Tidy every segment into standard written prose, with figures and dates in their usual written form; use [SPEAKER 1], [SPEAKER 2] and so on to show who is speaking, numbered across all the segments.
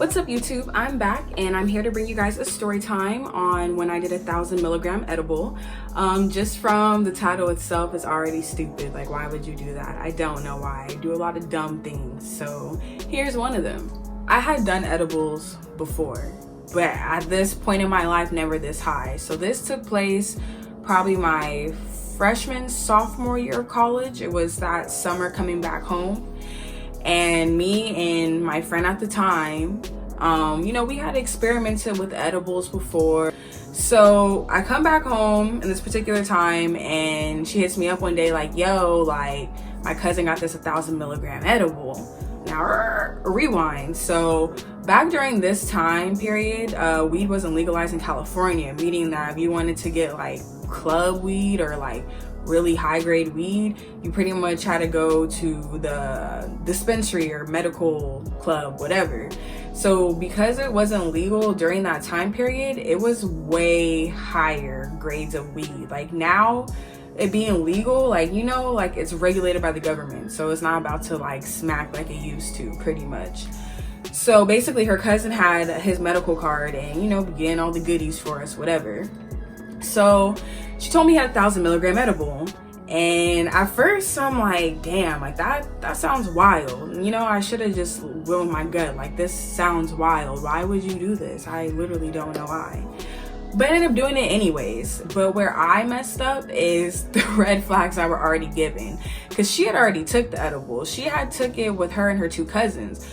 [SPEAKER 1] What's up YouTube? I'm back and I'm here to bring you guys a story time on when I did a 1,000 milligram edible. Just from the title itself, it's already stupid. Like, why would you do that? I don't know why. I do a lot of dumb things. So here's one of them. I had done edibles before, but at this point in my life, never this high. So this took place probably my freshman, sophomore year of college. It was that summer coming back home. And me and my friend at the time, we had experimented with edibles before. So I come back home in this particular time and she hits me up one day like, yo, like my cousin got this 1,000 milligram edible. Now rewind. So back during this time period, weed wasn't legalized in California, meaning that if you wanted to get like club weed or like really high grade weed, you pretty much had to go to the dispensary or medical club, whatever. So because it wasn't legal during that time period, it was way higher grades of weed. Like now, it being legal, like, like it's regulated by the government. So it's not about to like smack like it used to, pretty much. So basically her cousin had his medical card and, getting all the goodies for us, whatever. So she told me he had a 1,000 milligram edible. And at first I'm like, damn, like that sounds wild. I should have just went with my gut. Like, this sounds wild. Why would you do this? I literally don't know why. But I ended up doing it anyways. But where I messed up is the red flags I were already given. Because she had already took the edible. She had took it with her and her two cousins.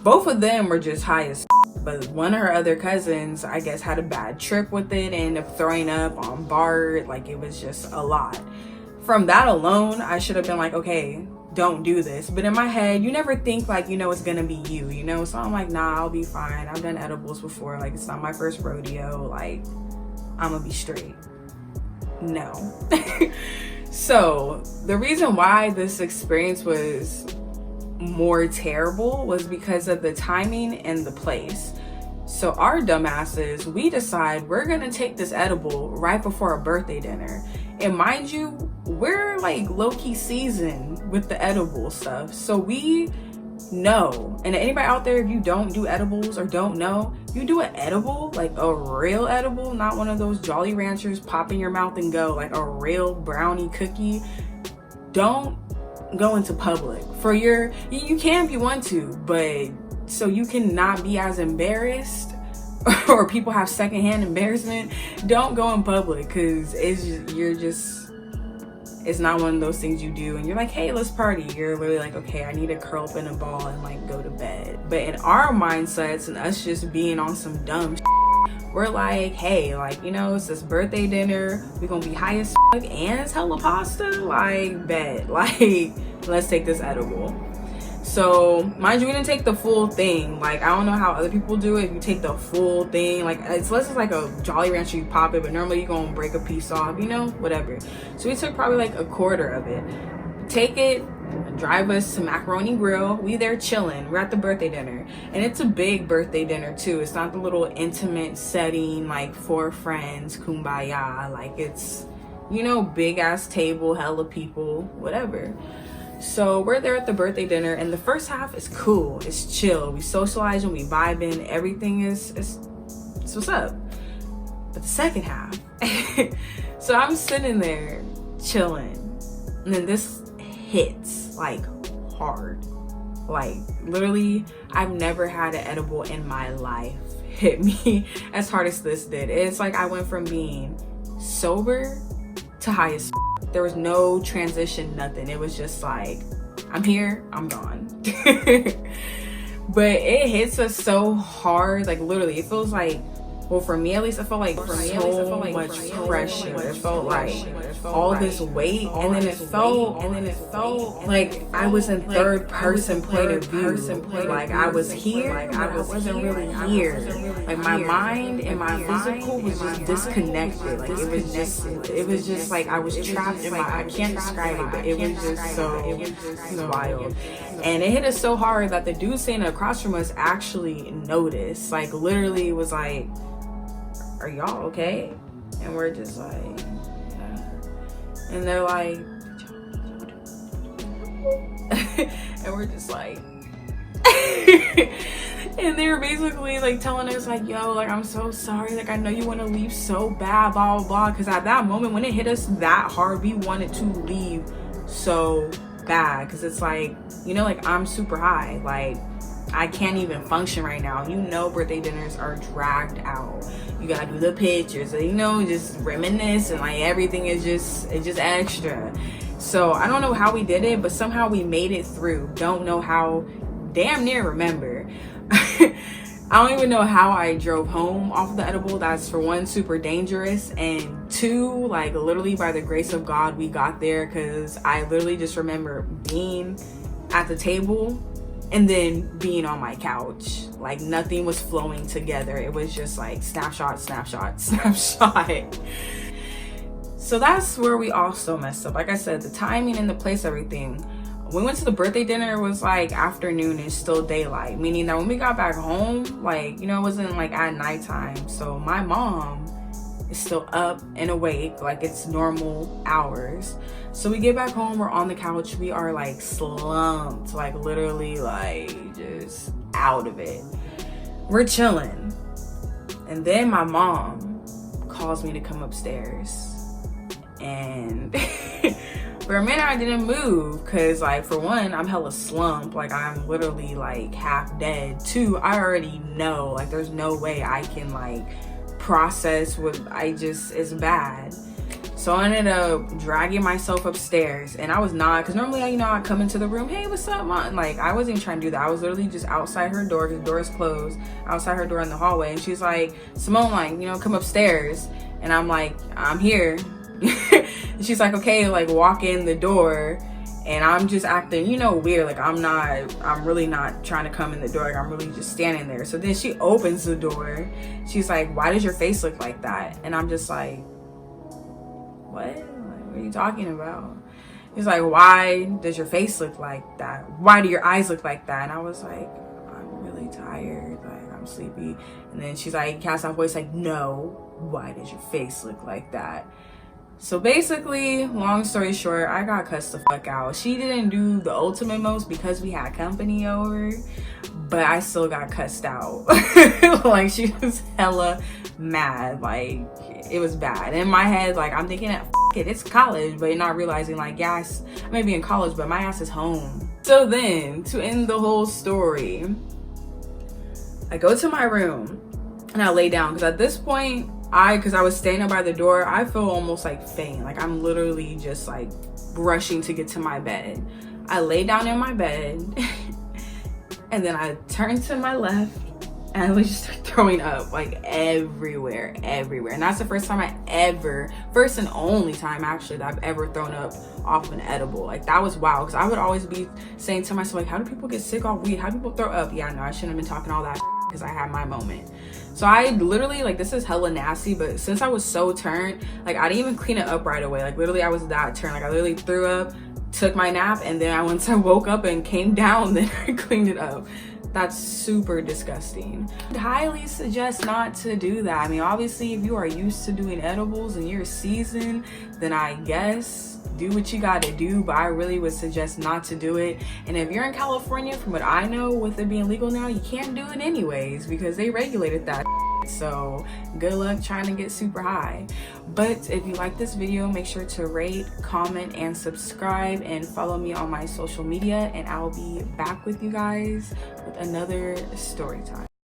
[SPEAKER 1] Both of them were just high as but one of her other cousins, I guess, had a bad trip with it and ended up throwing up on BART. Like, it was just a lot. From that alone, I should have been like, okay, don't do this. But in my head, you never think like, it's gonna be you, So I'm like, nah, I'll be fine. I've done edibles before. Like, it's not my first rodeo. Like, I'm gonna be straight. No. So the reason why this experience was more terrible was because of the timing and the place. So our dumbasses, we decide we're gonna take this edible right before a birthday dinner. And mind you, we're like low-key seasoned with the edible stuff. So we know, and anybody out there, if you don't do edibles or don't know, you do an edible, like a real edible, not one of those Jolly Ranchers pop in your mouth and go, like a real brownie cookie. Don't go into public for you can if you want to, but so you cannot be as embarrassed or people have secondhand embarrassment, don't go in public, because it's not one of those things you do and you're like, hey, let's party. You're literally like, okay, I need to curl up in a ball and like go to bed. But in our mindsets and us just being on some dumb we're like, hey, like, it's this birthday dinner, we're gonna be high as fuck and it's hella pasta, like, bet, like, let's take this edible. So mind you, we didn't take the full thing. Like, I don't know how other people do it. If you take the full thing, like, it's less like a Jolly Rancher, you pop it, but normally you're gonna break a piece off, whatever. So we took probably like a quarter of it. Take it, drive us to Macaroni Grill. We there chilling. We're at the birthday dinner, and it's a big birthday dinner too. It's not the little intimate setting like 4 friends, kumbaya. Like, it's, big ass table, hella people, whatever. So we're there at the birthday dinner, and the first half is cool. It's chill. We socializing, we vibing. Everything is what's up. But the second half, so I'm sitting there chilling, and then this hits like hard. Like, literally, I've never had an edible in my life hit me as hard as this did. It's like I went from being sober to high as there was no transition, nothing. It was just like, I'm here, I'm gone. But it hits us so hard, like literally it feels like, well, for me at least, I felt like so much pressure. It felt like all this weight, and then it felt like I was in third person point of view. Like I was here, but I wasn't really here. Like my mind and my physical was just disconnected. Like it was just like I was trapped in I can't describe it, but it was just so wild. And it hit us so hard that the dude standing across from us actually noticed. Like literally was like, are y'all okay? And we're just like, yeah. And they're like, and we're just like, And they were basically like telling us like, yo, like, I'm so sorry, like, I know you want to leave so bad, blah blah blah, because at that moment when it hit us that hard, we wanted to leave so bad, because it's like, you know, like, I'm super high, like, I can't even function right now. You know, birthday dinners are dragged out. You gotta do the pictures, you know, just reminisce, and like everything is just, it's just extra. So I don't know how we did it, but somehow we made it through. Don't know how, damn near remember. I don't even know how I drove home off of the edible. That's, for one, super dangerous, and two, like, literally by the grace of God we got there, because I literally just remember being at the table and then being on my couch. Like, nothing was flowing together. It was just like snapshot, snapshot, snapshot. So that's where we also messed up. Like I said, the timing and the place, everything. We went to the birthday dinner, it was like afternoon and still daylight, meaning that when we got back home, like, you know, it wasn't like at nighttime. So my mom is still up and awake, like it's normal hours. So we get back home, we're on the couch, we are like slumped, like literally like just out of it. We're chilling. And then my mom calls me to come upstairs. And for a minute I didn't move, because like, for one, I'm hella slumped, like I'm literally like half dead. Two, I already know like there's no way I can like process what I just, it's bad. So I ended up dragging myself upstairs, and I was not, because normally, you know, I come into the room, hey, what's up, mom? Like, I wasn't even trying to do that. I was literally just outside her door, because the door is closed, outside her door in the hallway, and she's like, Simone, like, you know, come upstairs. And I'm like, I'm here. And she's like, okay, like, walk in the door. And I'm just acting, you know, weird. Like, I'm really not trying to come in the door. Like, I'm really just standing there. So then she opens the door. She's like, why does your face look like that? And I'm just like, what? Like, what are you talking about? He's like, why does your face look like that? Why do your eyes look like that? And I was like, I'm really tired. Like, I'm sleepy. And then she's like, cast off voice, like, no, why does your face look like that? So basically, long story short, I got cussed the fuck out. She didn't do the ultimate most because we had company over, but I still got cussed out. Like, she was hella mad. Like, it was bad. In my head, like, I'm thinking, f it, it's college, but not realizing, like, yes, I may be in college, but my ass is home. So then, to end the whole story, I go to my room and I lay down, because at this point, because I was standing by the door, I feel almost like faint. Like, I'm literally just like rushing to get to my bed. I lay down in my bed and then I turn to my left and I just start throwing up like everywhere. And that's the first and only time actually that I've ever thrown up off an edible. Like, that was wild, because I would always be saying to myself, like, how do people get sick off weed? How do people throw up? Yeah, no, I shouldn't have been talking all that, because I had my moment. So I literally, like, this is hella nasty, but since I was so turned, like, I didn't even clean it up right away. Like, literally, I was that turned. Like, I literally threw up, took my nap, and then once I woke up and came down, then I cleaned it up. That's super disgusting. I'd highly suggest not to do that. I mean, obviously, if you are used to doing edibles and you're seasoned, then I guess do what you gotta do, but I really would suggest not to do it. And if you're in California, from what I know, with it being legal now, you can't do it anyways, because they regulated that. So good luck trying to get super high. But if you like this video, make sure to rate, comment, and subscribe, and follow me on my social media, and I'll be back with you guys with another story time.